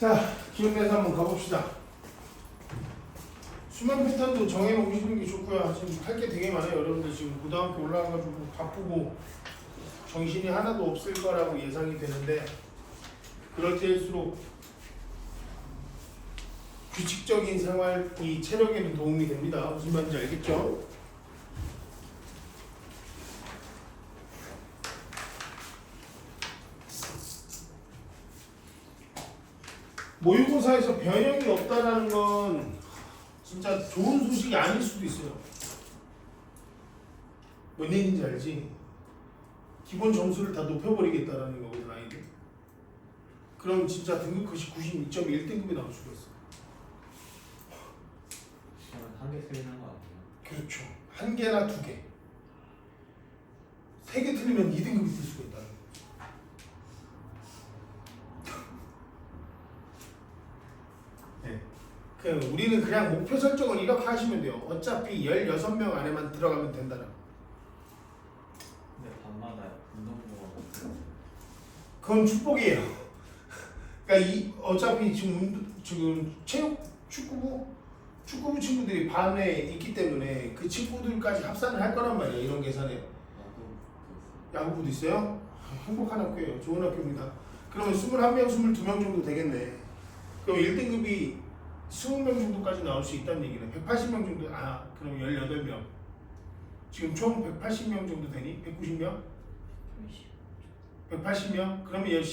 자, 기운 내서 한번 가봅시다. 수면 패턴도 정해놓으시는 게 좋고요. 지금 할 게 되게 많아요. 여러분들 지금 고등학교 올라가가지고 바쁘고 정신이 하나도 없을 거라고 예상이 되는데, 그럴 때일수록 규칙적인 생활이 체력에는 도움이 됩니다. 무슨 말인지 알겠죠? 모의고사에서 변형이 없다라는 건 진짜 좋은 소식이 아닐 수도 있어요. 뭔 얘기인지 알지? 기본 점수를 다 높여버리겠다라는 거거든, 아이들. 그럼 진짜 등급컷이 92.1등급이 나올 수가 있어. 한 개 틀리는 거 아니에요? 그렇죠. 한 개나 두 개. 세 개 틀리면 2등급이 될 수가 있다. 네. 우리는 그냥 목표 설정을 이렇게 하시면 돼요. 어차피 16명 안에만 들어가면 된다는. 근데 밤마다 운동부가 그건 축복이에요. 그러니까 어차피 지금 축구부 친구들이 반에 있기 때문에 그 친구들까지 합산을 할 거란 말이에요. 이런 계산에. 야구부도 있어요? 행복한 학교예요. 좋은 학교입니다. 그러면 21명, 22명 정도 되겠네. 그럼 1등급이 20명 정도까지 나올 수 있다는 얘기는 180명 정도, 그럼 18명. 지금 총 180명 정도 되니? 190명? 180명? 그러면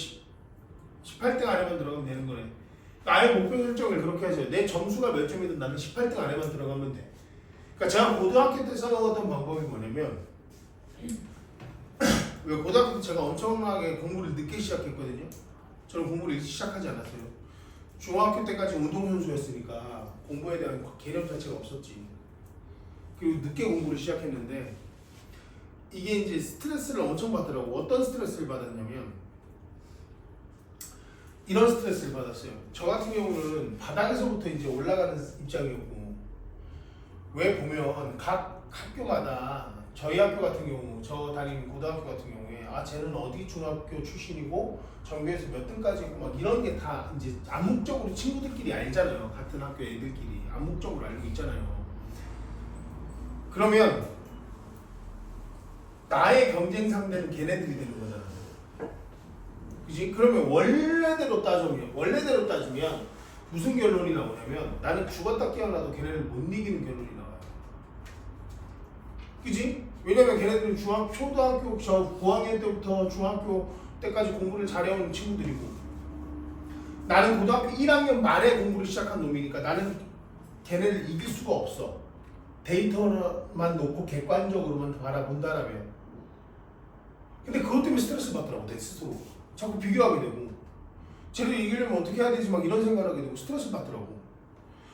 18등 안에만 들어가면 되는 거네. 아예 목표 설정을 그렇게 하세요. 내 점수가 몇 점이든 나는 18등 안에만 들어가면 돼. 그러니까 제가 고등학교 때 써먹었던 방법이 뭐냐면, 왜 고등학교 때 제가 엄청나게 공부를 늦게 시작했거든요. 저는 공부를 일찍 시작하지 않았어요. 중학교 때까지 운동선수였으니까 공부에 대한 개념 자체가 없었지. 그리고 늦게 공부를 시작했는데, 이게 이제 스트레스를 엄청 받더라고. 어떤 스트레스를 받았냐면, 이런 스트레스를 받았어요. 저 같은 경우는 바닥에서부터 이제 올라가는 입장이었고, 왜 보면 각 학교마다, 저희 학교 같은 경우, 저 다니는 고등학교 같은 경우에 쟤는 어디 중학교 출신이고 전교에서 몇 등까지 있고 막 이런 게 다 이제 암묵적으로 친구들끼리 알잖아요. 같은 학교 애들끼리 암묵적으로 알고 있잖아요. 그러면 나의 경쟁 상대는 걔네들이 되는 거잖아. 그지? 그러면 원래대로 따지면 무슨 결론이 나오냐면, 나는 죽었다 깨어나도 걔네를 못 이기는 결론이 나와요. 그지? 왜냐면 걔네들은 초등학교 고학년 때부터 중학교 때까지 공부를 잘해온 친구들이고, 나는 고등학교 1학년 말에 공부를 시작한 놈이니까 나는 걔네를 이길 수가 없어. 데이터만 놓고 객관적으로만 바라본다라면. 근데 그것 때문에 스트레스 받더라고, 내 스스로. 자꾸 비교하게 되고, 쟤를 이기려면 어떻게 해야 되지 막 이런 생각을 하게 되고 스트레스 받더라고.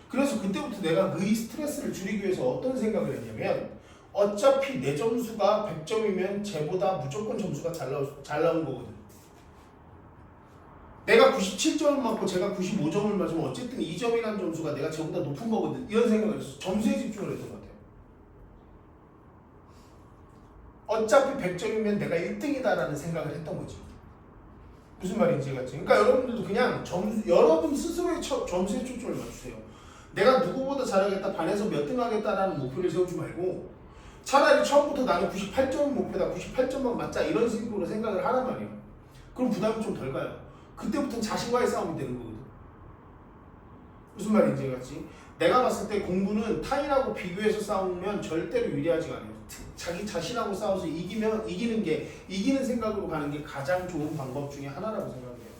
그래서 그때부터 내가 이 스트레스를 줄이기 위해서 어떤 생각을 했냐면, 어차피 내 점수가 100점이면 쟤보다 무조건 점수가 잘 나온 거거든. 내가 97점을 맞고 제가 95점을 맞으면 어쨌든 2점이라는 점수가 내가 쟤보다 높은 거거든. 이런 생각을 했어. 점수에 집중을 했던 것 같아요. 어차피 100점이면 내가 1등이다라는 생각을 했던 거지. 무슨 말인지 알겠지? 그러니까 여러분들도 그냥 여러분 스스로의 점수에 초점을 맞추세요. 내가 누구보다 잘하겠다, 반에서 몇 등 하겠다라는 목표를 세우지 말고, 차라리 처음부터 나는 98점 목표다, 98점만 맞자 이런 식으로 생각을 하란 말이에요. 그럼 부담이 좀 덜 가요. 그때부터는 자신과의 싸움이 되는 거거든. 무슨 말인지 알겠지? 내가 봤을 때 공부는 타인하고 비교해서 싸우면 절대로 유리하지가 않아요. 자기 자신하고 싸워서 이기는 생각으로 가는 게 가장 좋은 방법 중에 하나라고 생각해요.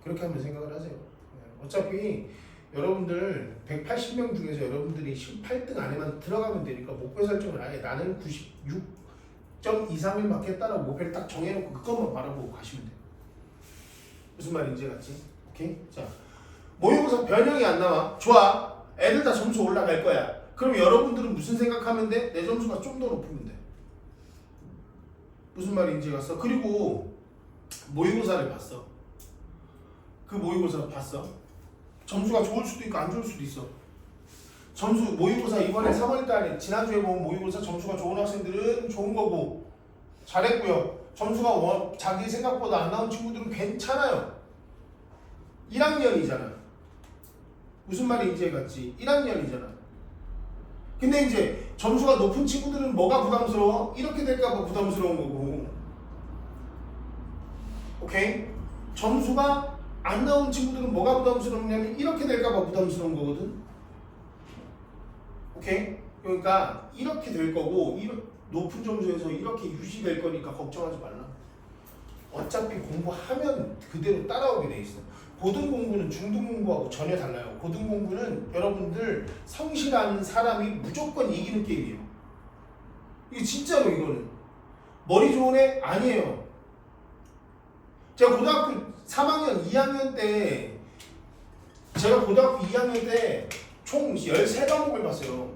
그렇게 한번 생각을 하세요. 어차피 여러분들 180명 중에서 여러분들이 18등 안에만 들어가면 되니까 목표 설정을 아예 나는 96점 이상을 맞겠다라고 목표를 딱 정해놓고 그것만 바라보고 가시면 돼요. 무슨 말인지 알았지? 오케이? 자, 모의고사 변형이 안 나와. 좋아. 애들 다 점수 올라갈 거야. 그럼 여러분들은 무슨 생각하면 돼? 내 점수가 좀 더 높으면 돼. 무슨 말인지 알았어? 그리고 모의고사를 봤어. 그 모의고사를 봤어. 점수가 좋을 수도 있고 안 좋을 수도 있어. 점수 모의고사 이번에 3월달에 지난주에 본 모의고사 점수가 좋은 학생들은 좋은 거고 잘했고요. 점수가 자기 생각보다 안 나온 친구들은 괜찮아요. 1학년이잖아. 무슨 말인지 해봤지? 1학년이잖아. 근데 이제 점수가 높은 친구들은 뭐가 부담스러워? 이렇게 될까봐 부담스러운 거고. 오케이? 점수가 안 나온 친구들은 뭐가 부담스럽냐면 이렇게 될까봐 부담스러운 거거든. 오케이? 그러니까 이렇게 될 거고 높은 점수에서 이렇게 유지될 거니까 걱정하지 말라. 어차피 공부하면 그대로 따라오게 돼 있어. 고등 공부는 중등 공부하고 전혀 달라요. 고등 공부는 여러분들 성실한 사람이 무조건 이기는 게임이에요. 이게 진짜로 이거는. 머리 좋은 애 아니에요. 제가 고등학교 3학년, 2학년 때 제가 고등학교 2학년 때 총 13과목을 봤어요.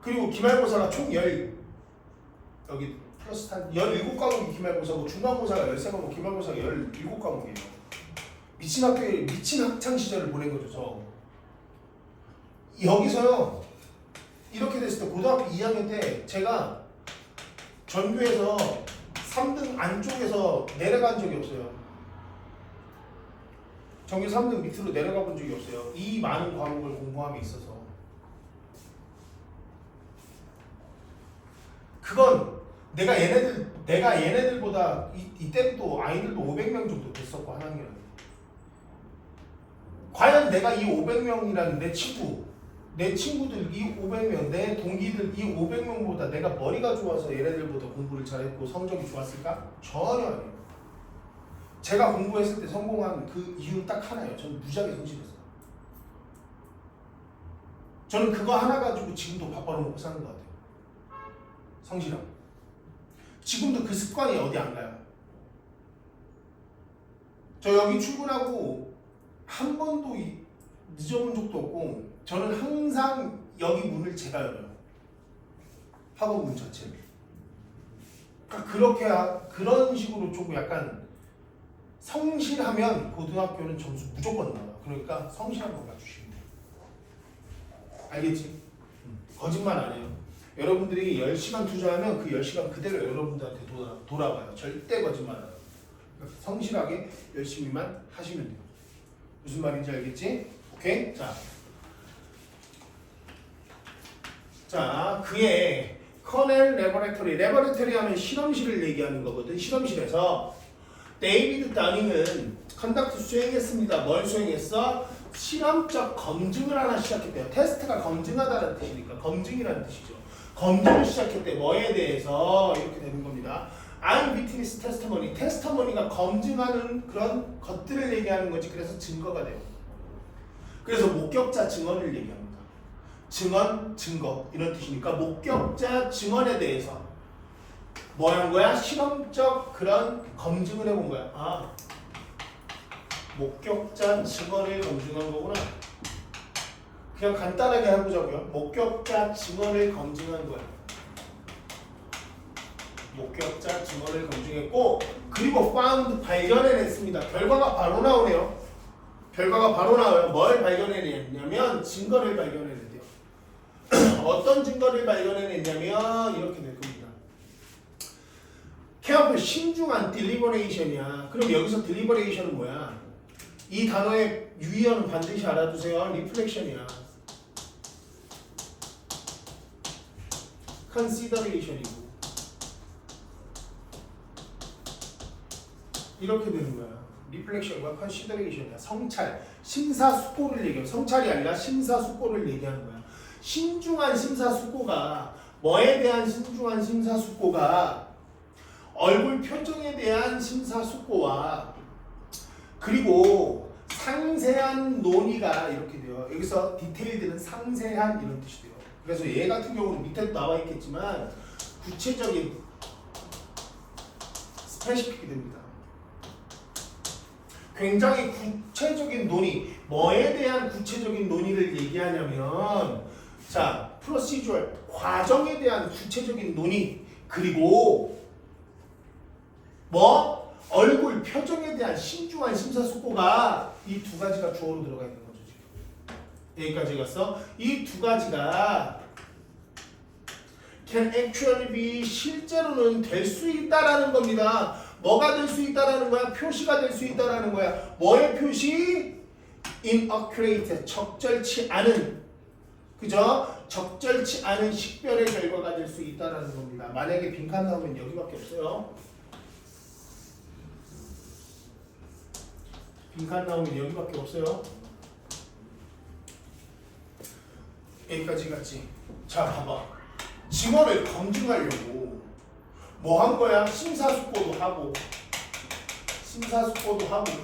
그리고 기말고사가 총 여기 플러스 한 17과목이 기말고사고 중간고사가 13과목, 기말고사가 17과목이에요. 미친 학교에 미친 학창 시절을 보낸 거죠. 저 여기서요 이렇게 됐을 때 고등학교 2학년 때 제가 전교에서 3등 안쪽에서 내려간 적이 없어요. 전교 3등 밑으로 내려가 본 적이 없어요. 이 많은 과목을 공부함에 있어서. 그건 내가 얘네들보다 이때도 아이들도 500명 정도 됐었고 한 학년에. 과연 내가 이 500명이라는 내 친구들 이 500명, 내 동기들 이 500명보다 내가 머리가 좋아서 얘네들보다 공부를 잘했고 성적이 좋았을까? 전혀 아니에요. 제가 공부했을 때 성공한 그 이유는 딱 하나예요. 저는 무지하게 성실했어요. 저는 그거 하나 가지고 지금도 밥 벌어먹고 사는 것 같아요. 성실함. 지금도 그 습관이 어디 안 가요. 저 여기 출근하고 한 번도 늦어본 적도 없고 저는 항상 여기 문을 제가 열어요. 학원 문 자체를. 그러니까 그런 식으로 조금 약간 성실하면 고등학교는 점수 무조건 나와요. 그러니까 성실한 거 봐주시면 돼요. 알겠지? 거짓말 안 해요. 여러분들이 10시간 투자하면 그 10시간 그대로 여러분들한테 돌아와요. 절대 거짓말 안 해요. 그러니까 성실하게 열심히만 하시면 돼요. 무슨 말인지 알겠지? 오케이? 자, 그의 커넬 레버레터리 하면 실험실을 얘기하는 거거든. 실험실에서 데이비드 다닝은 컨덕트 수행했습니다. 뭘 수행했어? 실험적 검증을 하나 시작했대요. 테스트가 검증하다는 뜻이니까 검증이라는 뜻이죠. 검증을 시작했대. 뭐에 대해서 이렇게 되는 겁니다. eyewitness testimony. 테스터머니가 검증하는 그런 것들을 얘기하는 거지. 그래서 증거가 돼요. 그래서 목격자 증언을 얘기합니다. 증언, 증거 이런 뜻이니까 목격자 증언에 대해서 뭐 한 거야? 실험적 그런 검증을 해본 거야. 아, 목격자 증언을 검증한 거구나. 그냥 간단하게 해보자고요. 목격자 증언을 검증한 거야. 목격자 증언을 검증했고 그리고 found 발견해냈습니다. 결과가 바로 나오네요. 결과가 바로 나와요. 뭘 발견해냈냐면 증거를 발견해냈대요. 어떤 증거를 발견해냈냐면 이렇게 될 겁니다. careful, 신중한 deliberation이야. 그럼 여기서 deliberation은 뭐야? 이 단어의 유의어는 반드시 알아두세요. reflection이야. consideration이고 이렇게 되는 거야. reflection과 consideration이야. 성찰, 심사숙고를 얘기해요. 성찰이 아니라 심사숙고를 얘기하는 거야. 신중한 심사숙고가 뭐에 대한 신중한 심사숙고가 얼굴 표정에 대한 심사숙고와 그리고 상세한 논의가 이렇게 돼요. 여기서 디테일들은 상세한 이런 뜻이 돼요. 그래서 얘 같은 경우는 밑에도 나와 있겠지만 구체적인 스페시픽이 됩니다. 굉장히 구체적인 논의, 뭐에 대한 구체적인 논의를 얘기하냐면 자, 프로시주얼, 과정에 대한 구체적인 논의 그리고 뭐? 얼굴, 표정에 대한 신중한 심사숙고가 이 두 가지가 주어로 들어가 있는 거죠. 지금. 여기까지 갔어? 이 두 가지가 can actually be 실제로는 될 수 있다라는 겁니다. 뭐가 될 수 있다라는 거야? 표시가 될 수 있다라는 거야. 뭐의 표시? inaccurate, 적절치 않은, 그죠? 적절치 않은 식별의 결과가 될 수 있다라는 겁니다. 만약에 빈칸 나오면 여기밖에 없어요. 빈칸 나오면 여기밖에 없어요. 여기까지 갔지. 자, 봐봐. 증언을 검증하려고 뭐 한 거야? 심사숙고도 하고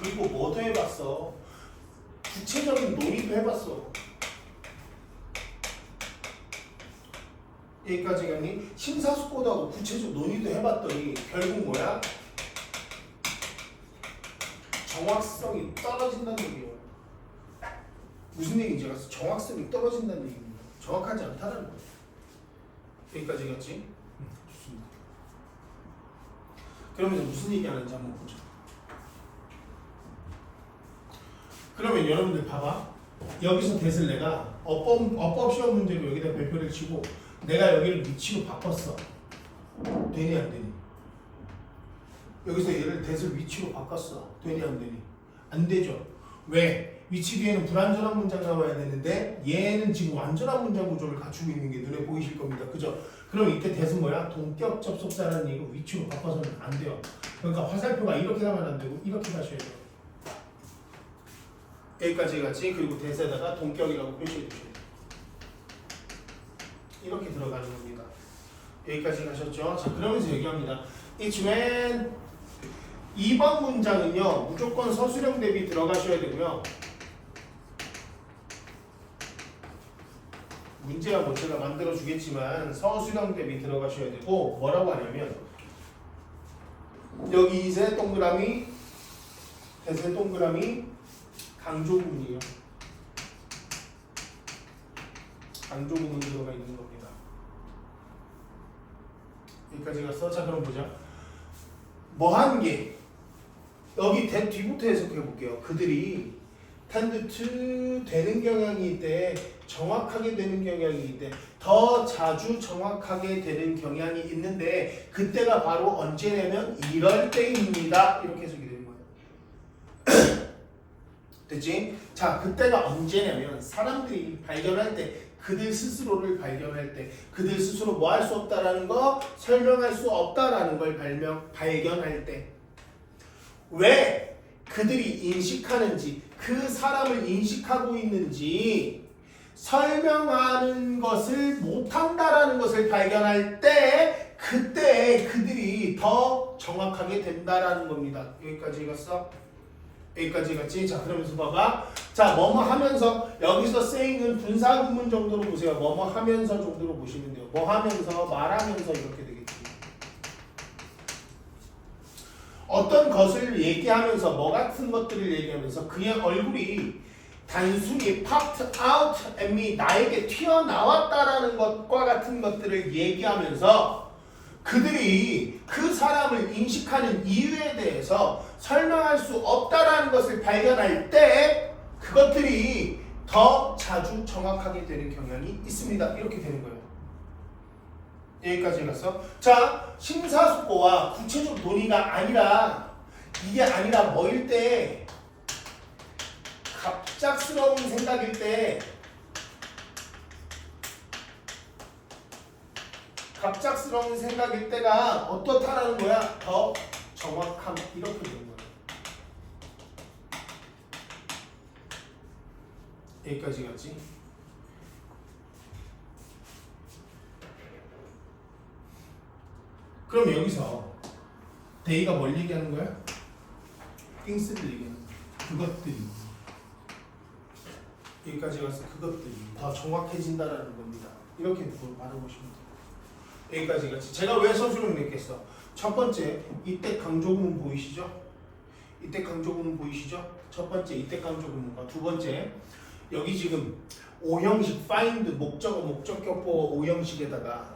그리고 뭐도 해봤어? 구체적인 논의도 해봤어. 여기까지 갔니? 심사숙고도 하고 구체적 논의도 해봤더니 결국 뭐야? 정확성이 떨어진다는 얘기예요. 무슨 얘기인지 알았어? 정확성이 떨어진다는 얘기입니다. 정확하지 않다는 거예요. 여기까지 갔지? 좋습니다. 그러면 이제 무슨 얘기 하는지 한번 보자. 그러면 여러분들 봐봐. 여기서 대을 내가 어법 시험 문제로 여기다 별표를 치고 내가 여기를 위치로 바꿨어. 되니 안 되니? 여기서 얘를 대을 위치로 바꿨어. 되니 안 되니? 안 되죠. 왜? 위치 뒤에는 불완전한 문장 나와야 되는데 얘는 지금 완전한 문장 구조를 갖추고 있는 게 눈에 보이실 겁니다. 그죠? 그럼 이때 대은 뭐야? 동격 접속사라는 얘기가 위치로 바꿔서는 안 돼요. 그러니까 화살표가 이렇게 가면 안 되고 이렇게 가셔야 돼요. 여기까지 갔지? 그리고 대에다가 동격이라고 표시해 주셔야 돼요. 이렇게 들어가는 겁니다. 여기까지 가셨죠? 자, 그러면서 얘기합니다. It's when 2번 문장은요 무조건 서술형 대비 들어가셔야 되고요. 문제야 뭐 제가 만들어 주겠지만 서술형 대비 들어가셔야 되고 뭐라고 하냐면 여기 이세 동그라미 대세 동그라미 강조 부분이에요. 강조 부분이 들어가 있는 겁니다. 여기까지 갔어. 자, 그럼 보자. 뭐 한 게 여기 뒤부터 해석해 볼게요. 그들이 tend to 되는 경향이 있대, 정확하게 되는 경향이 있대, 더 자주 정확하게 되는 경향이 있는데 그때가 바로 언제냐면 이럴 때입니다. 이렇게 해석이 되는 거예요. 됐지? 자, 그때가 언제냐면 사람들이 발견할 때, 그들 스스로를 발견할 때, 그들 스스로 뭐 할 수 없다라는 거, 설명할 수 없다라는 걸 발견할 때, 왜 그들이 인식하는지, 그 사람을 인식하고 있는지 설명하는 것을 못한다라는 것을 발견할 때, 그때 그들이 더 정확하게 된다라는 겁니다. 여기까지 갔어? 여기까지 갔지? 자, 그러면서 봐봐. 자, 뭐뭐 하면서, 여기서 saying은 분사구문 정도로 보세요. 뭐뭐 하면서 정도로 보시면 돼요. 뭐 하면서, 말하면서 이렇게 되겠지. 어떤 것을 얘기하면서, 뭐 같은 것들을 얘기하면서 그의 얼굴이 단순히 popped out at me, 나에게 튀어나왔다라는 것과 같은 것들을 얘기하면서 그들이 그 사람을 인식하는 이유에 대해서 설명할 수 없다라는 것을 발견할 때 그것들이 더 자주 정확하게 되는 경향이 있습니다. 이렇게 되는 거예요. 여기까지 갔어. 자, 심사숙고와 구체적 논의가 아니라, 이게 아니라 뭐일 때, 갑작스러운 생각일 때, 갑작스러운 생각일 때가 어떻다라는 거야? 더 정확함. 이렇게 되는 거야. 여기까지 갔지? 그럼 여기서 데이가 뭘 얘기하는 거야? things를 얘기하는 거야. 그것들이. 여기까지 가서 그것들이 더 정확해진다라는 겁니다. 이렇게 바라보시면 돼요. 여기까지 갔지. 제가 왜 서술을 냈겠어? 첫 번째, 이때 강조구문 보이시죠? 이때 강조구문 보이시죠? 첫 번째, 이때 강조구문과 두 번째, 여기 지금 오형식 find 목적어 목적격보 오형식에다가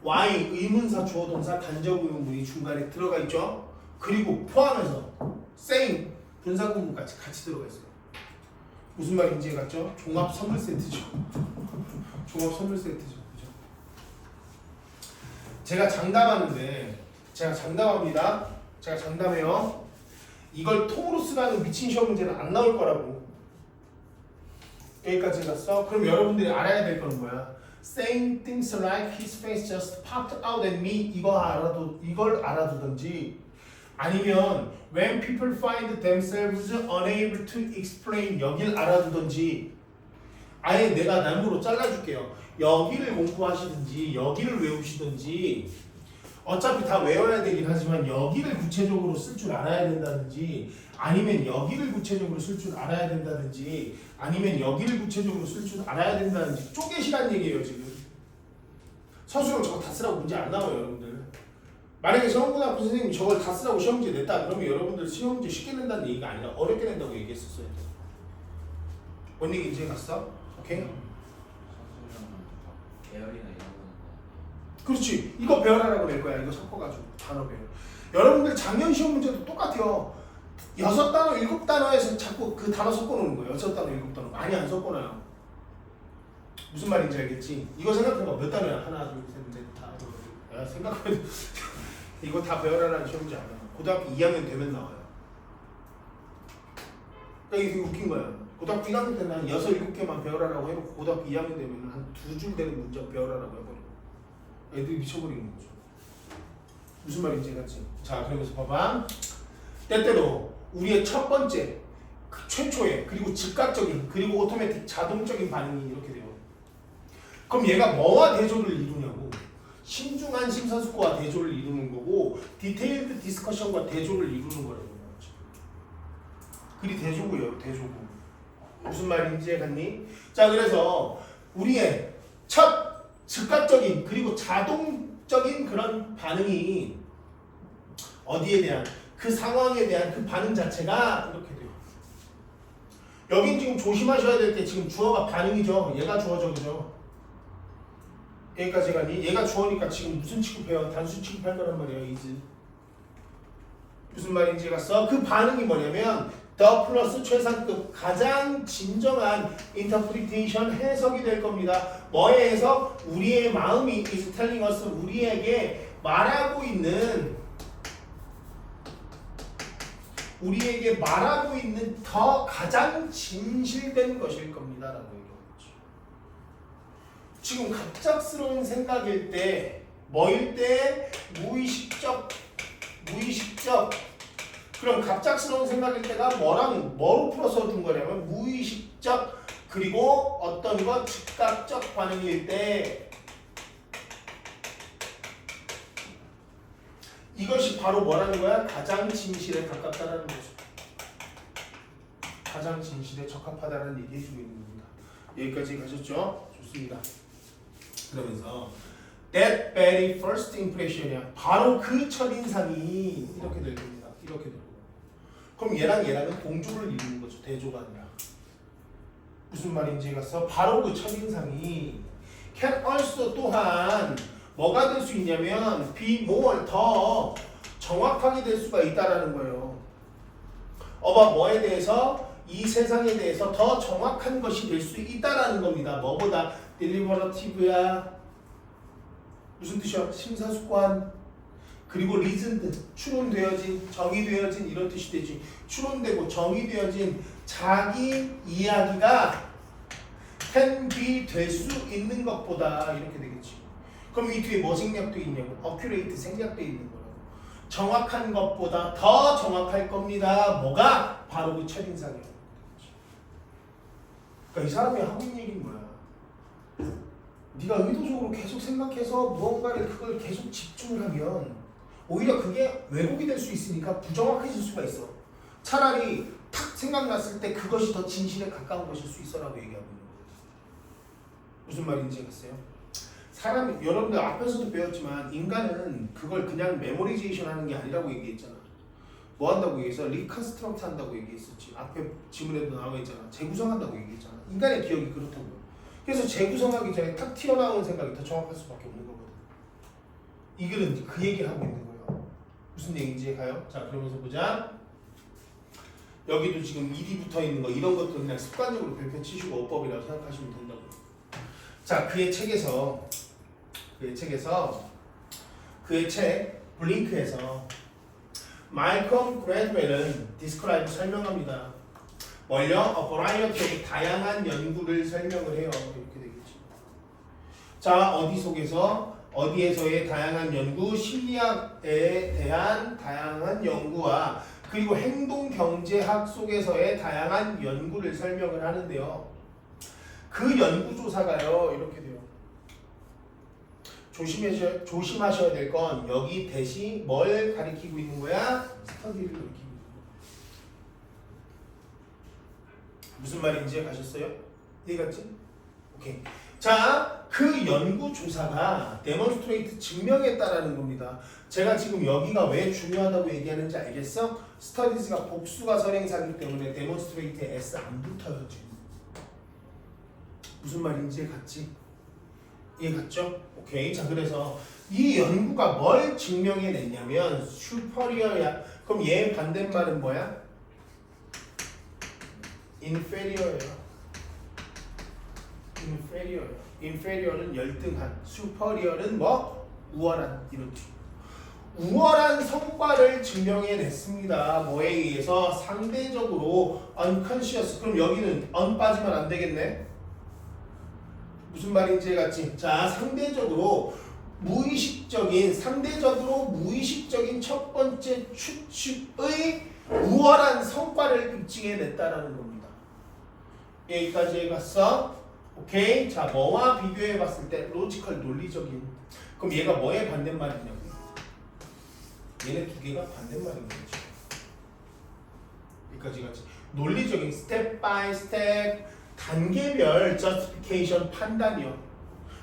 y 의문사 주어 동사 간접 의문문이 중간에 들어가 있죠. 그리고 포함해서 saying 분사구문까지 같이 들어가 있어요. 무슨 말인지 알았죠? 종합 선물 세트죠. 종합 선물 세트죠. 그죠? 제가 장담합니다. 제가 장담해요. 이걸 통으로 쓰라는 미친 시험 문제는 안 나올 거라고. 여기까지 갔어? 그럼 여러분들이 알아야 될 거는 뭐야? Saying things like his face just popped out at me 이걸 알아두든지 아니면 when people find themselves unable to explain 여길 알아두든지 아예 내가 나무로 잘라줄게요. 여기를 공부하시든지 여기를 외우시든지 어차피 다 외워야 되긴 하지만 여기를 구체적으로 쓸 줄 알아야 된다든지 아니면 여기를 구체적으로 쓸 줄 알아야 된다든지 아니면 여기를 구체적으로 쓸 줄 알아야 된다든지 쪼개시란 얘기예요 지금. 서술형 저거 다 쓰라고 문제 안 나와요 여러분들. 만약에 서울고등학교 선생님이 저걸 다 쓰라고 시험지 냈다 그러면 여러분들 시험지 쉽게 낸다는 얘기가 아니라 어렵게 낸다고 얘기했었어요. 뭔 얘기인지 갔어? 오케이? 서술형은 계열이나 이런 거는 그렇지. 이거 배열하라고 낼 거야. 이거 섞어가지고 단어 배열. 여러분들 작년 시험 문제도 똑같아요. 6단어, 7단어에서 자꾸 그 단어 섞어놓는 거예요. 6단어, 7단어. 많이 안 섞어놔요. 무슨 말인지 알겠지? 이거 생각해봐. 몇 단어야? 하나, 둘, 셋, 넷, 다. 야, 생각해도 이거 다 배열하라는 시험 문제 아니야. 고등학교 2학년 되면 나와요. 그러니까 이게 웃긴 거야. 고등학교 1학년 때는 한 6, 7개만 배열하라고 해놓고 고등학교 2학년 되면 한 2줄 되는 문제 배열하라고 해버려. 애들이 미쳐버리는 거죠. 무슨 말인지 알겠지? 자, 그러면서 봐봐. 때때로 우리의 첫 번째, 최초의, 그리고 즉각적인, 그리고 오토매틱, 자동적인 반응이 이렇게 돼요. 그럼 얘가 뭐와 대조를 이루냐고. 신중한 심사숙고와 대조를 이루는 거고 디테일드 디스커션과 대조를 이루는 거라고. 그리 대조고요. 대조고. 무슨 말인지 알겠니? 자, 그래서 우리의 첫 즉각적인 그리고 자동적인 그런 반응이 어디에 대한 그 상황에 대한 그 반응 자체가 이렇게 돼요. 여긴 지금 조심하셔야 될 게 지금 주어가 반응이죠. 얘가 주어죠, 그죠? 여기까지 가니? 얘가 주어니까 지금 무슨 취급해요? 단수 취급할 거란 말이에요. is. 무슨 말인지 갔어? 그 반응이 뭐냐면 the 플러스 최상급 가장 진정한 interpretation 해석이 될 겁니다. 뭐에 해석? 우리의 마음이 is telling us 우리에게 말하고 있는 더 가장 진실된 것일 겁니다라고 얘기하죠. 지금 갑작스러운 생각일 때 뭐일 때 무의식적 그럼 갑작스러운 생각일 때가 뭐로 풀어서 준 거냐면 무의식적 그리고 어떤 것 즉각적 반응일 때 이것이 바로 뭐라는 거야? 가장 진실에 가깝다라는 거죠. 가장 진실에 적합하다는 얘기 해주고 있는 겁니다. 여기까지 가셨죠? 좋습니다. 그러면서 that very first impression이야. 바로 그 첫인상이 이렇게 될 겁니다. 이렇게 될 거고. 그럼 얘랑은 동조를 이루는 거죠. 대조가 아니라. 무슨 말인지 갔어? 바로 그 첫인상이 can also 또한 뭐가 될 수 있냐면 be more 더 정확하게 될 수가 있다라는 거예요. 어바 뭐에 대해서 이 세상에 대해서 더 정확한 것이 될 수 있다라는 겁니다. 뭐보다 deliberative야. 무슨 뜻이야? 심사숙고한 그리고 reasoned 추론되어진 정의되어진 이런 뜻이 되지. 추론되고 정의되어진 자기 이야기가 can be 될 수 있는 것보다 이렇게 되겠지. 그럼 이 뒤에 뭐 생략돼 있냐고? accurate 생략돼 있는 거라고. 정확한 것보다 더 정확할 겁니다. 뭐가? 바로 그 첫인상이에요. 그러니까 이 사람이 하고 있는 얘기는 뭐야? 네가 의도적으로 계속 생각해서 무언가를 그걸 계속 집중을 하면 오히려 그게 왜곡이 될 수 있으니까 부정확해질 수가 있어. 차라리 탁 생각났을 때 그것이 더 진실에 가까운 것일 수 있어라고 얘기하고 있는 거예요. 무슨 말인지 알겠어요? 사람이 여러분들 앞에서도 배웠지만 인간은 그걸 그냥 메모리제이션 하는 게 아니라고 얘기했잖아. 뭐 한다고 얘기해서 리컨스트럭트 한다고 얘기했었지. 앞에 지문에도 나와 있잖아. 재구성한다고 얘기했잖아. 인간의 기억이 그렇다고요. 그래서 재구성하기 전에 탁 튀어나오는 생각이 더 정확할 수밖에 없는 거거든. 이 글은 그 얘기를 하고 있는 거예요. 무슨 얘기인지 가요? 자, 그러면서 보자. 여기도 지금 일이 붙어 있는 거 이런 것도 그냥 습관적으로 별표 치시고 어법이라고 생각하시면 된다고. 자, 그의 책에서 그의 책 블링크에서 말컴 그레드웰은 describe 설명합니다. 뭘요? A variety 다양한 연구를 설명을 해요. 이렇게 되겠죠. 자, 어디 속에서 어디에서의 다양한 연구, 심리학에 대한 다양한 연구와 그리고 행동 경제학 속에서의 다양한 연구를 설명을 하는데요. 그 연구 조사가요 이렇게 돼요. 조심하셔야 될 건 여기 대시 뭘 가리키고 있는 거야? 스터디를 가리키고 있는 거야. 무슨 말인지 가셨어요? 이해갔지? 오케이. 자, 그 연구 조사가 데몬스트레이트 증명했다라는 겁니다. 제가 지금 여기가 왜 중요하다고 얘기하는지 알겠어? 스터디즈가 복수가 선행사기 때문에 데몬스트레이트에 S 안 붙어요 지금. 무슨 말인지 갔지? 이해갔죠? 오케이. 자, 그래서 이 연구가 뭘 증명해냈냐면 슈퍼리어야. 그럼 얘 반대말은 뭐야? 인페리어예요. 인페리어는 열등한, 슈퍼리어는 뭐? 우월한. 이렇게. 우월한 성과를 증명해냈습니다. 뭐에 의해서? 상대적으로 unconscious. 그럼 여기는 un 빠지면 안 되겠네. 무슨 말인지 같지? 자, 상대적으로 무의식적인 첫 번째 추측의 우월한 성과를 입증해냈다라는 겁니다. 여기까지 갔어? 오케이. 자, 뭐와 비교해봤을 때 로지컬 논리적인. 그럼 얘가 뭐의 반대말이냐고? 얘네 두 개가 반대말인 거죠. 여기까지 갔지? 논리적인 스텝 바이 스텝 단계별 justification 판단이요.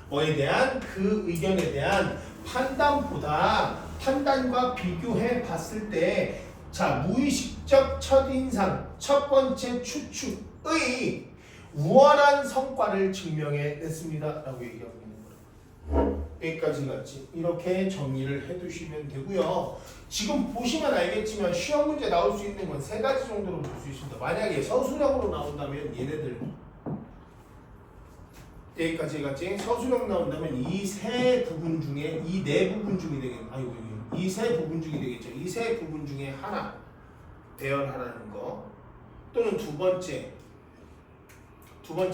뭐에 대한 그 의견에 대한 판단보다 판단과 비교해 봤을 때 자, 무의식적 첫인상 첫 번째 추측의 우월한 성과를 증명해냈습니다 라고 얘기하고 있는 거예요. 여기까지 갔지. 이렇게 정리를 해두시면 되고요. 지금 보시면 알겠지만 시험 문제 나올 수 있는 건 세 가지 정도로 볼 수 있습니다. 만약에 서술형으로 나온다면 얘네들 여기까지 갔지. 서술형 나온다면 이 세 부분 중에 이 네 부분 중이 되겠네. 이 세 부분 중이 되겠죠. 이 세 부분 중에 하나 배열하라는 거 또는 두 번째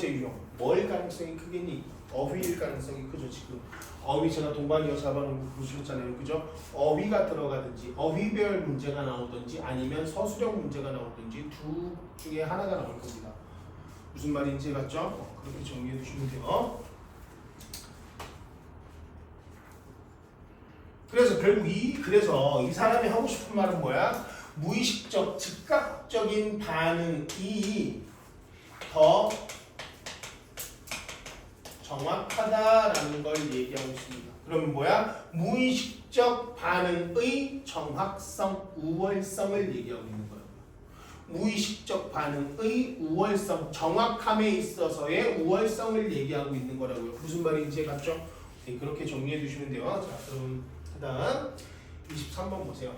유형 뭘 가능성이 크겠니? 어휘일 가능성이 크죠. 지금 어휘 제가 동방이어 잡아놓은 거 보셨잖아요. 그죠? 어휘가 들어가든지 어휘별 문제가 나오든지 아니면 서술형 문제가 나오든지 둘 중에 하나가 나올 겁니다. 무슨 말인지 맞죠? 그렇게 정리해 두시면 돼요. 그래서 결국 그래서 이 사람이 하고 싶은 말은 뭐야? 무의식적 즉각적인 반응이 더 정확하다라는 걸 얘기하고 있습니다. 그럼 뭐야? 무의식적 반응의 정확성, 우월성을 얘기하고 있는 거예요. 무의식적 반응의 우월성, 정확함에 있어서의 우월성을 얘기하고 있는 거라고요. 무슨 말인지 갔죠? 네, 그렇게 정리해 주시면 돼요. 자, 그럼 그다음 23번 보세요.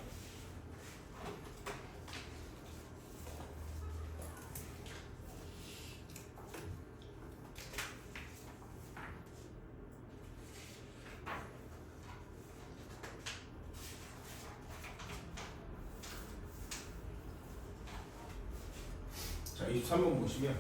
자, 23번 보시면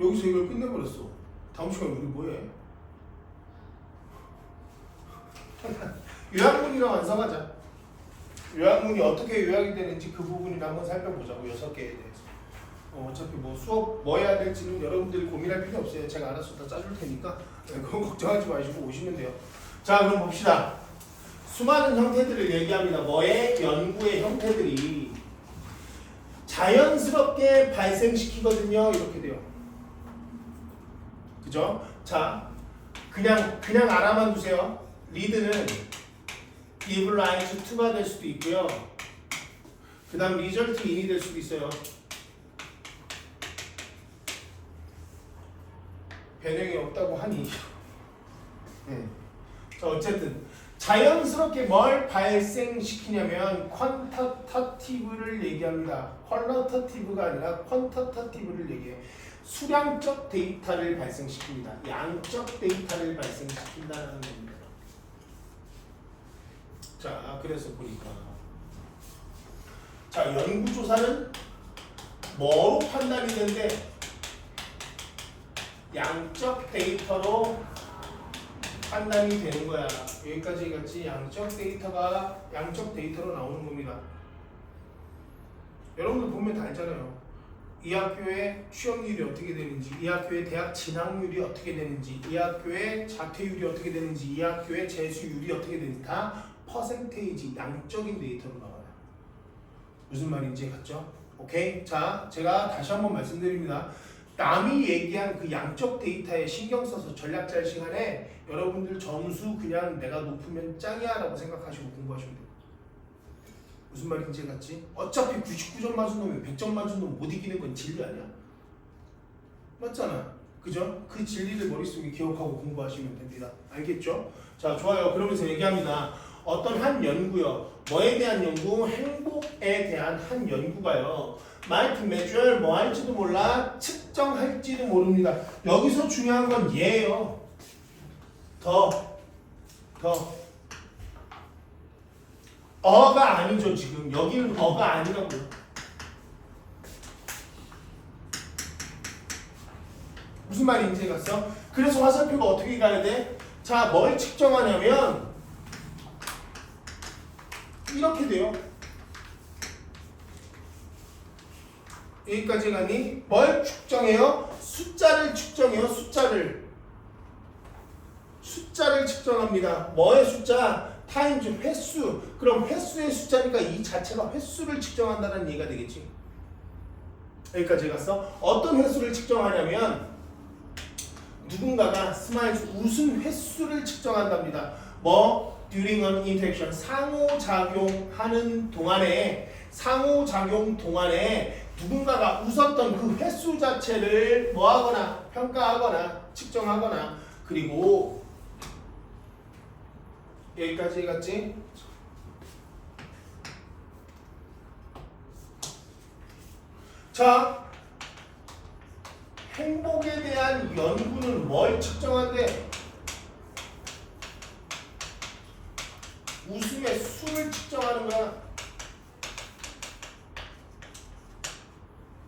여기서 이걸 끝내버렸어. 다음 시간에 우리 뭐해? 요약문이랑 완성하자. 요약문이 어떻게 요약이 되는지 그 부분을 한번 살펴보자고. 6개에 대해서. 어차피 뭐 수업 뭐 해야 될지는 여러분들이 고민할 필요 없어요. 제가 알아서 다 짜줄 테니까 그건 걱정하지 마시고 오시면 돼요. 자, 그럼 봅시다. 수많은 형태들을 얘기합니다. 뭐의? 연구의 형태들이 자연스럽게 발생시키거든요. 이렇게 돼요. 그죠? 자, 그냥 알아만 두세요. 리드는 give rise to가 될 수도 있고요. 그 다음 result in이 될 수도 있어요. 변형이 없다고 하니. 자, 어쨌든 자연스럽게 뭘 발생시키냐면 퀀터터티브를 얘기합니다. 퀄러터티브가 아니라 퀀터터티브를 얘기해. 수량적 데이터를 발생시킵니다. 양적 데이터를 발생시킨다는 겁니다. 자, 그래서 보니까 자, 연구조사는 뭐로 판단이 되는데 양적 데이터로 판단이 되는 거야. 여기까지 갔지. 양적 데이터로 나오는 겁니다. 여러분들 보면 다 알잖아요. 이 학교의 취업률이 어떻게 되는지, 이 학교의 대학 진학률이 어떻게 되는지, 이 학교의 자퇴율이 어떻게 되는지, 이 학교의 재수율이 어떻게 되는지 다 퍼센테이지 양적인 데이터로 나와요. 무슨 말인지 갔죠? 오케이? 자, 제가 다시 한번 말씀드립니다. 남이 얘기한 그 양적 데이터에 신경 써서 전략 짤 시간에 여러분들 점수 그냥 내가 높으면 짱이야 라고 생각하시고 공부하시면 돼요. 무슨 말인지 갔지? 어차피 99점 맞은 놈이 100점 맞은 놈 못 이기는 건 진리 아니야? 맞잖아. 그죠? 그 진리를 머릿속에 기억하고 공부하시면 됩니다. 알겠죠? 자, 좋아요. 그러면서 얘기합니다. 어떤 한 연구요. 뭐에 대한 연구? 행복에 대한 한 연구가요. might measure 뭐 할지도 몰라. 측정할지도 모릅니다. 여기서 중요한 건 얘예요. 더. 어가 아니죠. 지금 여기는 어가 아니라고요. 무슨 말인지 갔어? 그래서 화살표가 어떻게 가야 돼? 자, 뭘 측정하냐면 이렇게 돼요. 여기까지 가니 뭘 측정해요? 숫자를 측정해요. 숫자를 측정합니다. 뭐의 숫자? 타임즈 횟수. 그럼 횟수의 숫자니까 이 자체가 횟수를 측정한다는 얘기가 되겠지. 여기까지 갔어? 어떤 횟수를 측정하냐면 누군가가 스마일즈 웃은 횟수를 측정한답니다. 뭐 during an interaction 상호작용 동안에 누군가가 웃었던 그 횟수 자체를 뭐하거나 평가하거나 측정하거나 그리고 여기까지 갔지? 자, 행복에 대한 연구는 뭘 측정한대? 웃음의 수를 측정하는 거야.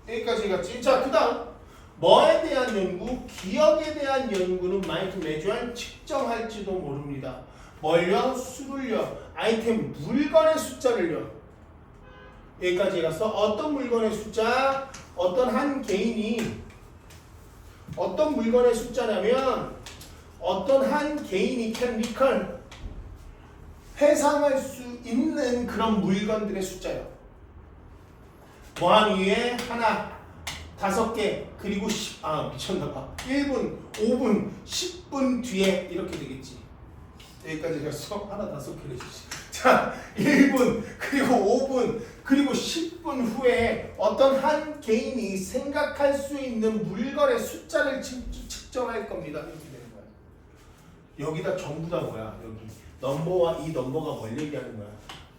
여기까지 갔지? 자, 그 다음 뭐에 대한 연구? 기억에 대한 연구는 might measure 측정할지도 모릅니다. 뭘요? 수를요. 아이템 물건의 숫자를요. 여기까지 갔어. 어떤 물건의 숫자? 어떤 한 개인이 어떤 물건의 숫자냐면 어떤 한 개인이 can recall 회상할 수 있는 그런 물건들의 숫자요. 뭐한 위에 하나, 5개, 그리고 1분, 5분, 10분 뒤에 이렇게 되겠지. 여기까지 갔어? 하나 5개를 주지. 자, 1분, 그리고 5분, 그리고 10분 후에 어떤 한 개인이 생각할 수 있는 물건의 숫자를 측정할 겁니다. 이렇게 되는 거야. 여기다 전부 다 뭐야? 여기 넘버와 이 넘버가 뭘 얘기하는 거야?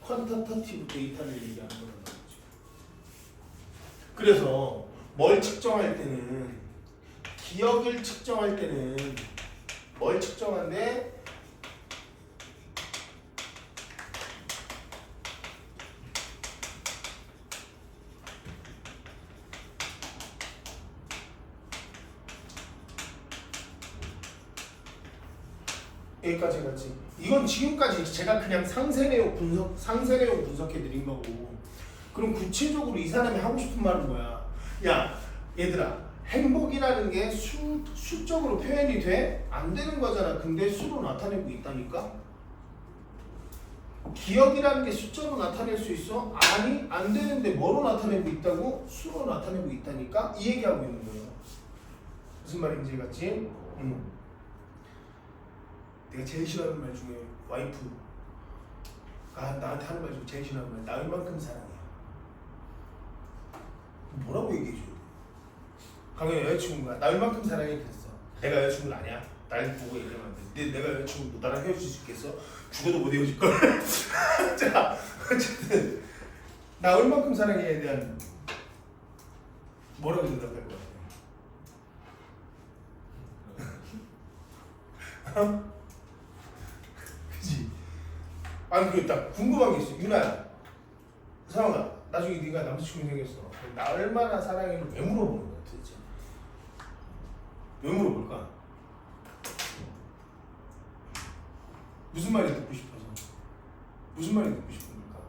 퀀터터티브 데이터를 얘기하는 거란 말이죠. 그래서 뭘 측정할 때는 기억을 측정할 때는 뭘 측정한대? 여기까지 갔지. 이건 지금까지 제가 그냥 상세 내용 분석해 드린 거고. 그럼 구체적으로 이 사람이 하고 싶은 말은 뭐야? 야, 얘들아, 행복이라는 게 수적으로 표현이 돼? 안 되는 거잖아. 근데 수로 나타내고 있다니까? 기억이라는 게 숫자로 나타낼 수 있어? 아니, 안 되는데 뭐로 나타내고 있다고? 수로 나타내고 있다니까? 이 얘기하고 있는 거예요. 무슨 말인지 갔지? 내가 제일 싫어하는 말 중에 와이프가 나한테 하는 말 중에 제일 싫어하는 말, 나을 만큼 사랑해. 뭐라고 얘기해줘? 강현 여자친구가 나을 만큼 사랑해 그랬어. 내가 여자친구는 아니야. 날 보고 얘기하면 안 돼. 근데 내가 여자친구 나랑 헤어질 수 있겠어? 죽어도 못 헤어질걸. 자, 어쨌든 나을 만큼 사랑해에 대한 뭐라고 대답할 것 같아? 그지? 아니 그 나 궁금한 게 있어. 유나야, 상황아, 나중에 네가 남자친구 생겼어. 나 얼마나 사랑해를 왜 물어보는 거야 도대체? 왜 물어볼까? 무슨 말이 듣고 싶어서? 무슨 말이 듣고 싶은 걸까?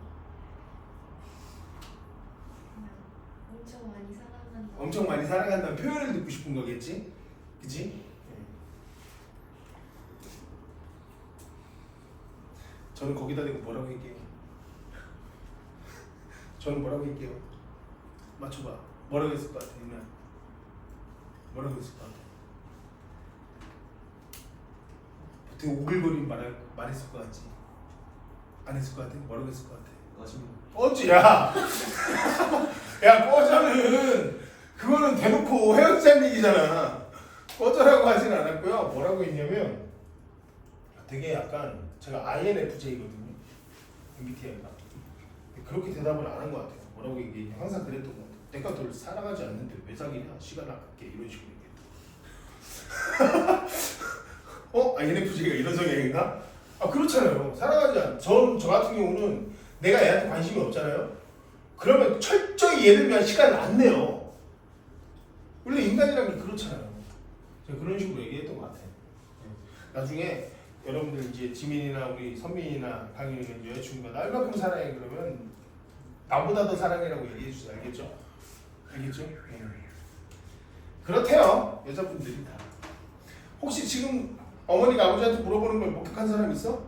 엄청 많이 사랑한다. 엄청 많이 사랑한다는 표현을 듣고 싶은 거겠지? 그지? 저는 거기다 대고 뭐라고 얘기해요? 저는 뭐라고 얘기해요? 맞춰봐. 뭐라고 했을 것 같아, 유나? 뭐라고 했을 것 같아? 되게 오글거리는 말했을 것 같지? 안 했을 것 같아? 뭐라고 했을 것 같아? 거짓말. 어찌 야! 야 꺼져는 그거는 대놓고 헤어지자는 얘기잖아. 꺼져라고 하진 않았고요. 뭐라고 했냐면 되게 약간 제가 INFJ거든요. MBTI가 그렇게 대답을 안 한 것 같아요. 뭐라고 얘기했냐? 항상 그랬던 것 같아요. 내가 널 사랑하지 않는데 왜 사귀냐? 시간 아깝게 이런 식으로 얘기했다. INFJ가 이런 성향인가? 아 그렇잖아요. 사랑하지 않. 저 같은 경우는 내가 애한테 관심이 없잖아요. 그러면 철저히 얘를 위한 시간을 안 내요. 원래 인간이라는 게 그렇잖아요. 제가 그런 식으로 얘기했던 것 같아요. 나중에 여러분들 이제 지민이나 우리 선민이나 강윤이는 여자친구가 나 얼마큼 사랑해 그러면 나보다 더 사랑해라고 얘기해 주세요. 알겠죠? 알겠죠? 그렇대요. 여자분들이 다. 혹시 지금 어머니가 아버지한테 물어보는 걸 목격한 사람 있어?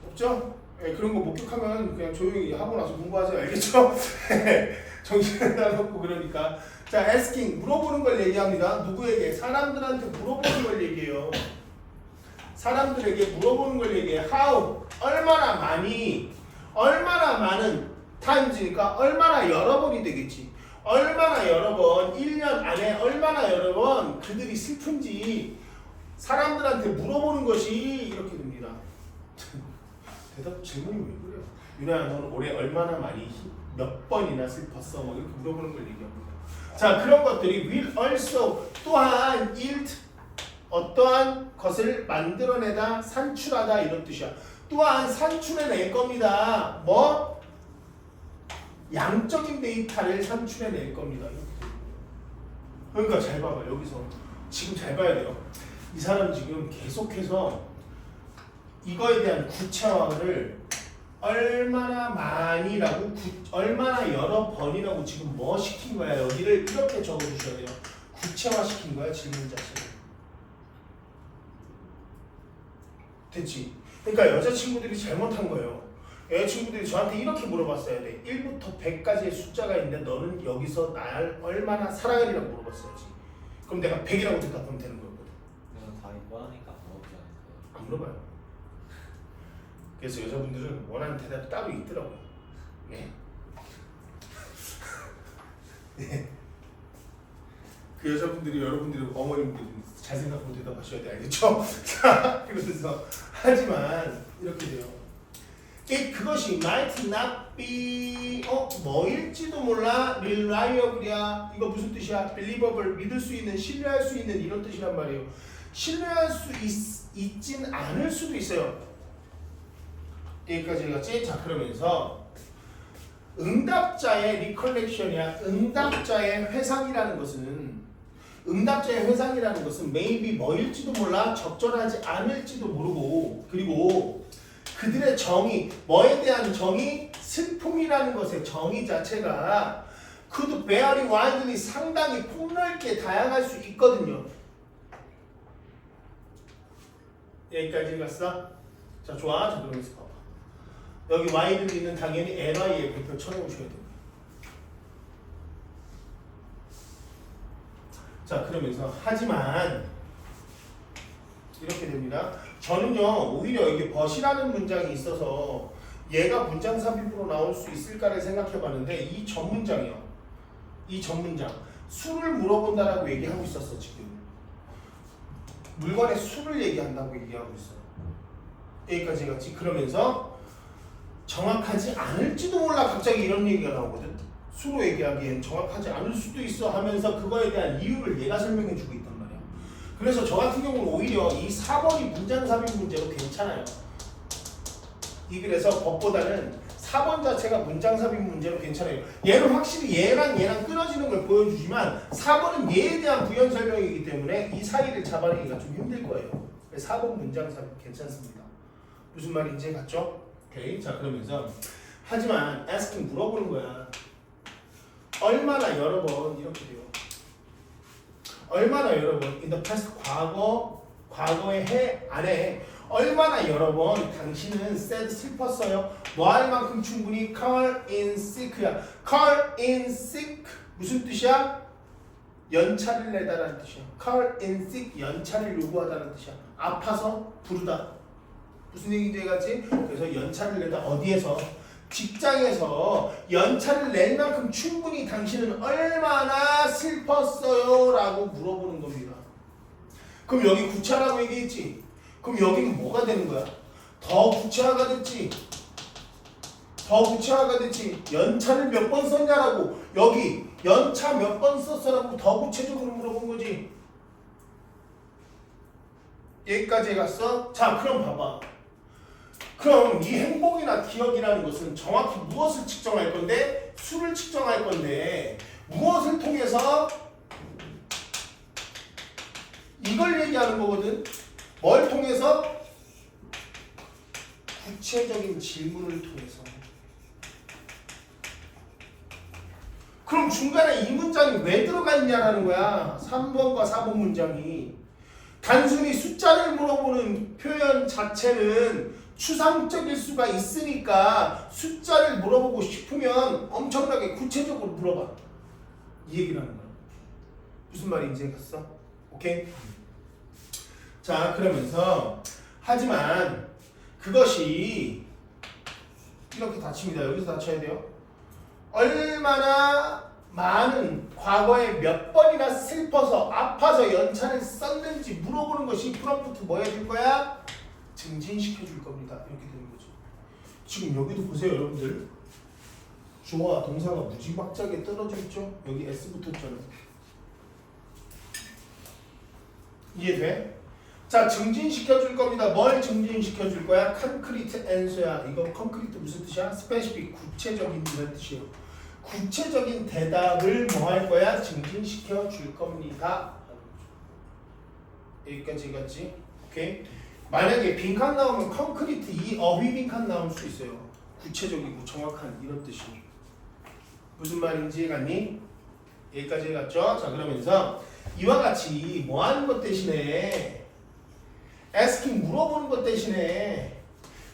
없죠? 그런 거 목격하면 그냥 조용히 하고 나서 공부하세요. 알겠죠? 정신을 나놓고 그러니까. 자, asking 물어보는 걸 얘기합니다. 누구에게? 사람들한테 물어보는 걸 얘기해요. 사람들에게 물어보는 걸 얘기해. How? 얼마나 많이? 얼마나 많은 times니까 얼마나 여러 번이 되겠지. 얼마나 여러 번, 1년 안에 얼마나 여러 번 그들이 슬픈지 사람들한테 물어보는 것이 이렇게 됩니다. 대답 질문이 왜 그래요? 유나야 너는 올해 얼마나 많이 몇 번이나 슬펐어? 뭐 이렇게 물어보는 걸 얘기합니다. 자 그런 것들이 will also 또한 yield 어떠한 것을 만들어내다 산출하다 이런 뜻이야. 또한 산출해낼 겁니다. 뭐? 양적인 데이터를 산출해낼 겁니다. 그러니까 잘 봐봐. 여기서 지금 잘 봐야 돼요. 이 사람 지금 계속해서 이거에 대한 구체화를 얼마나 많이라고 얼마나 여러 번이라고 지금 뭐 시킨 거야. 여기를 이렇게 적어주셔야 돼요. 구체화 시킨 거야 질문 자체를. 됐지? 그러니까 여자친구들이 잘못한 거예요. 여자친구들이 저한테 이렇게 물어봤어야 돼. 1부터 100까지의 숫자가 있는데 너는 여기서 날 얼마나 사랑하리라고 물어봤어야지. 그럼 내가 100이라고 대답하면 되는 거거든. 내가 다 이거하니까 어렵지 않을까요? 안 물어봐요. 그래서 여자분들은 원하는 대답이 따로 있더라고요. 네. 네. 그 여자분들이 여러분들이 어머님들이 잘 생각하고 대답하셔야 돼. 알겠죠? 자, 그러면서 하지만 이렇게 돼요. 그것이 might not be 뭐일지도 몰라 reliable이야. 이거 무슨 뜻이야? believable 믿을 수 있는 신뢰할 수 있는 이런 뜻이란 말이에요. 신뢰할 수 있진 않을 수도 있어요. 여기까지 해갔지? 자 그러면서 응답자의 recollection이야. 응답자의 회상이라는 것은 maybe 뭐일지도 몰라 적절하지 않을지도 모르고 그리고 그들의 정의 뭐에 대한 정의 슬픔이라는 것의 정의 자체가 could vary widely 상당히 폭넓게 다양할 수 있거든요. 여기까지 갔어? 자 좋아. 자 그러면서 봐봐. 여기 widely는 당연히 ly에 100표 쳐놓으셔야 됩니다. 자 그러면서 하지만 이렇게 됩니다. 저는요 오히려 여기 but이라는 문장이 있어서 얘가 문장 삽입으로 나올 수 있을까를 생각해 봤는데 이 전문장이요. 이 전문장 수를 물어본다라고 얘기하고 있었어. 지금 물건의 수를 얘기한다고 얘기하고 있어. 여기까지 같이. 그러면서 정확하지 않을지도 몰라 갑자기 이런 얘기가 나오거든. 수로 얘기하기엔 정확하지 않을 수도 있어 하면서 그거에 대한 이유를 얘가 설명해 주고 있단 말이야. 그래서 저 같은 경우는 오히려 이 4번이 문장삽입 문제로 괜찮아요. 이 그래서 법보다는 4번 자체가 문장삽입 문제로 괜찮아요. 얘는 확실히 얘랑 끊어지는 걸 보여주지만 4번은 얘에 대한 부연 설명이기 때문에 이 사이를 잡아내기가 좀 힘들 거예요. 4번 문장삽입 괜찮습니다. 무슨 말인지 갔죠? 오케이. 자 그러면서 하지만 asking 물어보는 거야. 얼마나 여러 번 이렇게 돼요. 얼마나 여러 번 in the past 과거의 해 안에 얼마나 여러 번 당신은 sad 슬펐어요. 뭐 할 만큼 충분히 call in sick야. call in sick 무슨 뜻이야? 연차를 내다라는 뜻이야. call in sick 연차를 요구하다는 뜻이야. 아파서 부르다. 무슨 얘기인지 알겠지? 그래서 연차를 내다 어디에서? 직장에서 연차를 낸 만큼 충분히 당신은 얼마나 슬펐어요? 라고 물어보는 겁니다. 그럼 여기 구차라고 얘기했지? 그럼 여기는 뭐가 되는 거야? 더 구차화가 됐지? 더 구차화가 됐지? 연차를 몇 번 썼냐라고 여기 연차 몇 번 썼어라고 더 구체적으로 물어본 거지? 여기까지 갔어? 자 그럼 봐봐. 그럼 이 행복이나 기억이라는 것은 정확히 무엇을 측정할 건데? 수를 측정할 건데 무엇을 통해서? 이걸 얘기하는 거거든. 뭘 통해서? 구체적인 질문을 통해서. 그럼 중간에 이 문장이 왜 들어가 있냐라는 거야. 3번과 4번 문장이. 단순히 숫자를 물어보는 표현 자체는 추상적일 수가 있으니까 숫자를 물어보고 싶으면 엄청나게 구체적으로 물어봐. 이 얘기를 하는 거야. 무슨 말인지 갔어? 오케이? 자 그러면서 하지만 그것이 이렇게 닫힙니다. 여기서 닫혀야 돼요. 얼마나 많은 과거에 몇 번이나 슬퍼서 아파서 연차를 썼는지 물어보는 것이 프롬프트 뭐 해줄 거야? 증진시켜 줄 겁니다. 이렇게 되는 거죠. 지금 여기도 보세요 여러분들. 주어와 동사가 무지막지하게 떨어져 있죠. 여기 S 붙었잖아요. 이해돼? 자 증진시켜 줄 겁니다. 뭘 증진시켜 줄 거야? concrete answer야. 이거 concrete 무슨 뜻이야? specific 구체적인 이런 뜻이에요. 구체적인 대답을 뭐 할 거야? 증진시켜 줄 겁니다. 여기까지 갔지? 오케이? 만약에 빈칸 나오면 concrete 이 어휘 빈칸 나올 수 있어요. 구체적이고 정확한 이런 뜻이. 무슨 말인지 갔니? 여기까지 갔죠? 자 그러면서 이와 같이 뭐 하는 것 대신에 asking 물어보는 것 대신에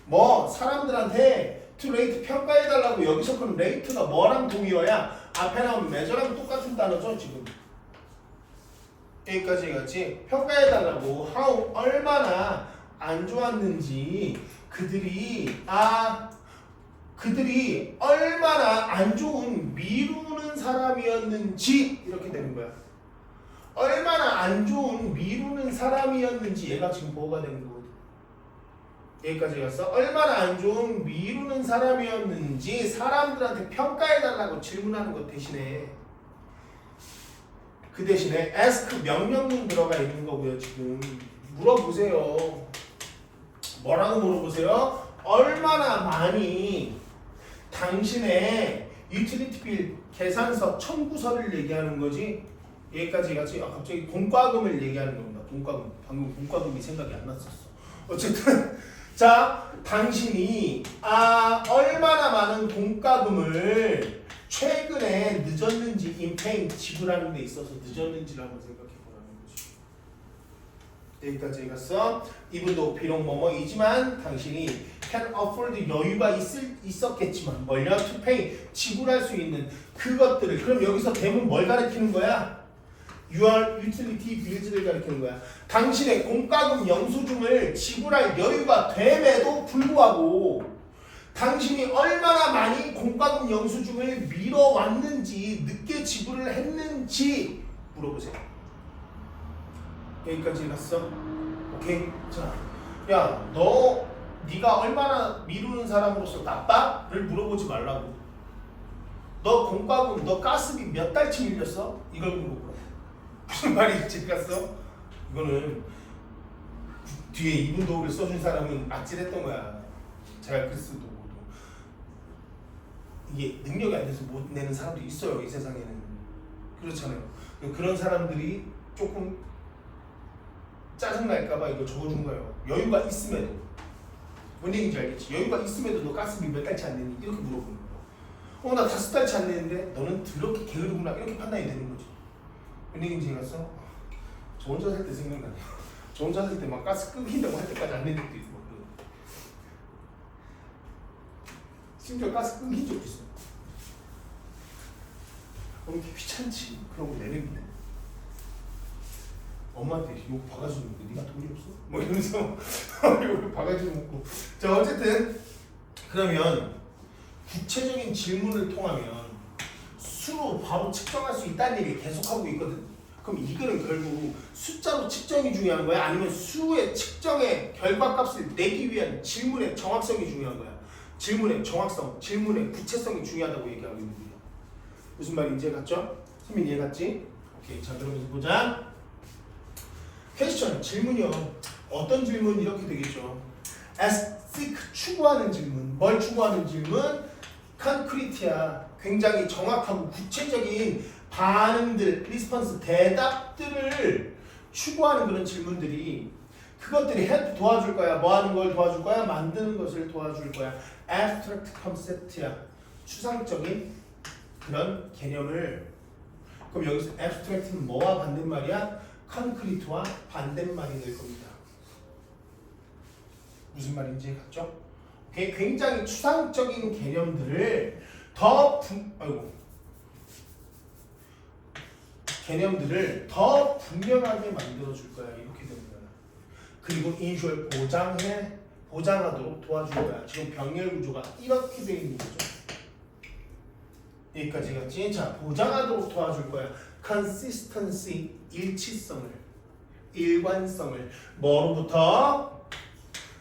뭐 사람들한테 to rate 평가해달라고 여기서 그럼 rate가 뭐랑 동의어야? 앞에 나온 measure랑 똑같은 단어죠 지금. 여기까지 갔지? 평가해달라고 how 얼마나 안 좋았는지 그들이 얼마나 안 좋은 미루는 사람이었는지 이렇게 되는 거야. 얼마나 안 좋은 미루는 사람이었는지 얘가 지금 뭐가 되는 거거든. 여기까지 갔어. 얼마나 안 좋은 미루는 사람이었는지 사람들한테 평가해달라고 질문하는 것 대신에 그 대신에 ask 명령문 들어가 있는 거고요. 지금 물어보세요. 뭐라고 물어보세요? 얼마나 많이 당신의 유틸리티 빌 계산서 청구서를 얘기하는 거지. 여기까지 같이 갑자기 공과금을 얘기하는 겁니다. 공과금. 방금 공과금이 생각이 안 났었어. 어쨌든 자 당신이 얼마나 많은 공과금을 최근에 늦었는지 인페인 지불하는 데 있어서 늦었는지를 한번 생각해 보라는 거지. 여기까지 갔어. 이분도 비록 뭐뭐이지만 당신이 can afford 여유가 있었겠지만 뭘요? to pay 지불할 수 있는 그것들을. 그럼 여기서 대문 뭘 가리키는 거야? your utility bills를 가리키는 거야. 당신의 공과금 영수증을 지불할 여유가 됨에도 불구하고 당신이 얼마나 많이 공과금 영수증을 미뤄왔는지 늦게 지불을 했는지 물어보세요. 여기까지 갔어? 오케이? 자, 야, 네가 얼마나 미루는 사람으로서 나빠?를 물어보지 말라고. 너 공과금, 너 가스비 몇 달치 밀렸어? 이걸 물어보라. 무슨 말인지 갔어? 이거는 뒤에 이분 도구를 써준 사람은 아찔했던 거야. 제가 글쓰도 보고 이게 능력이 안 돼서 못 내는 사람도 있어요. 이 세상에는 그렇잖아요. 그런 사람들이 조금 짜증 날까봐 이거 적어준 거예요. 여유가 있음에도 뭔 얘기인지 알겠지? 여유가 있음에도 너 가스비 몇 달치 안 내니? 이렇게 물어보는 거야. 나 5달치 안 내는데 너는 그렇게 게으르구나 이렇게 판단이 되는 거지. 뭔 얘기인지 알았어? 저 혼자 살 때 생각나네요. 저 혼자 살 때 막 가스 끊긴다고 할 때까지 안 낸 적도 있고 심지어 가스 끊긴 적도 있어. 너무 귀찮지 그런 거 내는 게. 엄마한테 욕 바가지 먹고 네가 돈이 없어? 뭐 이러면서 욕 바가지 먹고. 자 어쨌든 그러면 구체적인 질문을 통하면 수로 바로 측정할 수 있다는 얘기 계속하고 있거든. 그럼 이거는 결국 숫자로 측정이 중요한 거야? 아니면 수의 측정의 결과값을 내기 위한 질문의 정확성이 중요한 거야? 질문의 정확성, 질문의 구체성이 중요하다고 얘기하고 있는 거야. 무슨 말인지 이해갔죠? 선민 이해갔지? 오케이. 자 그러면서 보자. 퀘스천 질문이요. 어떤 질문 이렇게 되겠죠. ask 추구하는 질문. 뭘 추구하는 질문? 콘크리트야. 굉장히 정확하고 구체적인 반응들, 리스폰스, 대답들을 추구하는 그런 질문들이 그것들이 헬프 도와줄 거야. 뭐 하는 걸 도와줄 거야? 만드는 것을 도와줄 거야. abstract concept야. 추상적인 그런 개념을. 그럼 여기서 abstract는 뭐와 반대말이야? 콘크리트와 반대말이 될 겁니다. 무슨 말인지 갔죠? 굉장히 추상적인 개념들을 개념들을 더 분명하게 만들어줄 거야. 이렇게 되는 거야. 그리고 인슈얼 보장하도록 도와줄 거야. 지금 병렬 구조가 이렇게 되어 있는 거죠. 여기까지 갔지? 자, 보장하도록 도와줄 거야. consistency, 일치성을, 일관성을 뭐로부터?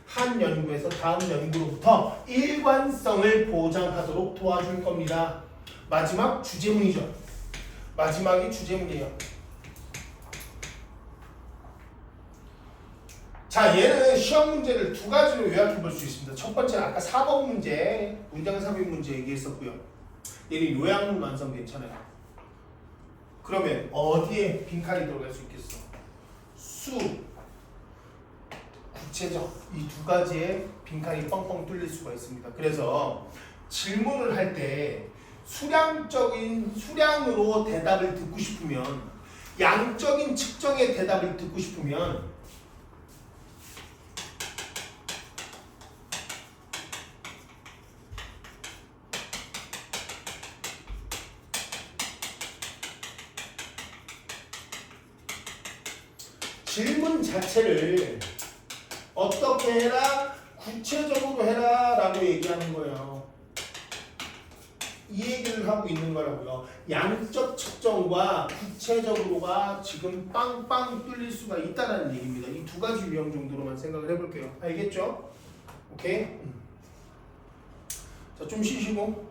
한 연구에서 다음 연구로부터 일관성을 보장하도록 도와줄 겁니다. 마지막 주제문이죠. 마지막이 주제문이에요. 자, 얘는 시험 문제를 두 가지로 요약해 볼 수 있습니다. 첫 번째는 아까 4번 문제, 문장 삽입 문제 얘기했었고요. 얘는 요약문 완성 괜찮아요. 그러면 어디에 빈칸이 들어갈 수 있겠어? 수, 구체적 이 두 가지의 빈칸이 뻥뻥 뚫릴 수가 있습니다. 그래서 질문을 할 때 수량으로 대답을 듣고 싶으면, 양적인 측정의 대답을 듣고 싶으면 질문 자체를 어떻게 해라? 구체적으로 해라 라고 얘기하는 거예요. 이 얘기를 하고 있는 거라고요. 양적 측정과 구체적으로가 지금 빵빵 뚫릴 수가 있다는 얘기입니다. 이 두 가지 유형 정도로만 생각을 해볼게요. 알겠죠? 오케이? 자, 좀 쉬시고